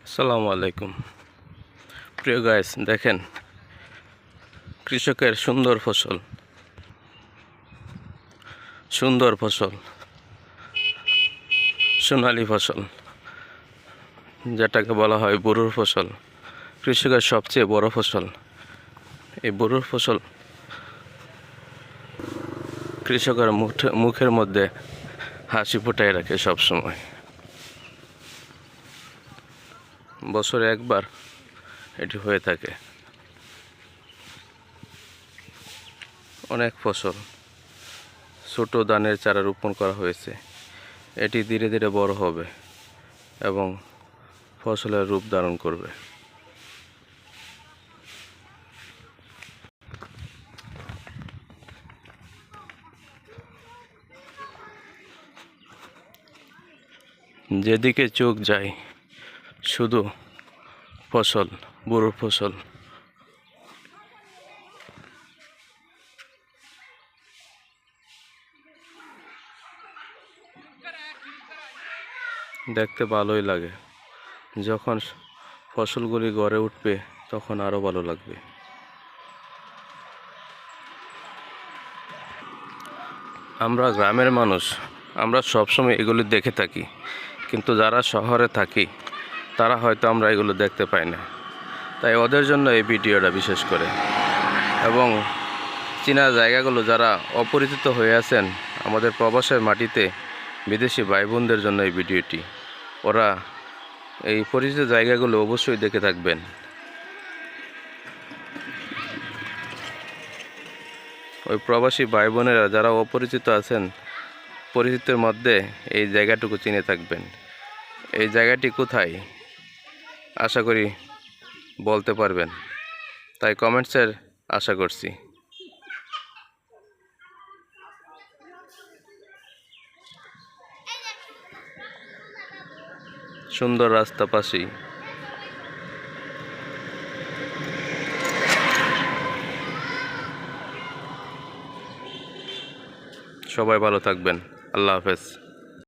আসসালামু আলাইকুম প্রিয় গাইস, দেখেন কৃষকের সুন্দর ফসল সোনালী ফসল, যেটাকে বলা হয় বোরোর ফসল। কৃষকের সবচেয়ে বড় ফসল এই বোরোর ফসল। কৃষকের মুখের মধ্যে হাসি ফুটাই রাখে সব সময়। বছরে একবার এটি হয়ে থাকে। অনেক ফসল ছোট ধানের চারা রোপণ করা হয়েছে। এটি ধীরে ধীরে বড় হবে এবং ফসলের রূপ ধারণ করবে। যেদিকে চোখ যায় শুধু ফসল, বোরোর ফসল। দেখতে ভালোই লাগে, যখন ফসলগুলি গড়ে উঠবে তখন আরো ভালো লাগবে। আমরা গ্রামের মানুষ, আমরা সবসময় এগুলি দেখে থাকি, কিন্তু যারা শহরে থাকি তারা হয়তো আমরা এগুলো দেখতে পাই না। তাই ওদের জন্য এই ভিডিওটা বিশেষ করে, এবং চীনা জায়গাগুলো যারা অপরিচিত হয়ে আছেন আমাদের প্রবাসের মাটিতে, বিদেশি ভাই বোনদের জন্য এই ভিডিওটি। ওরা এই পরিচিত জায়গাগুলো অবশ্যই দেখে থাকবেন। ওই প্রবাসী ভাই বোনেরা যারা অপরিচিত আছেন, পরিচিতের মধ্যে এই জায়গাটুকু চিনে থাকবেন। এই জায়গাটি কোথায় আশা করি বলতে পারবেন, তাই কমেন্টসের আশা করছি। সুন্দর রাস্তা পাশেই। সবাই ভালো থাকবেন। আল্লাহ হাফেজ।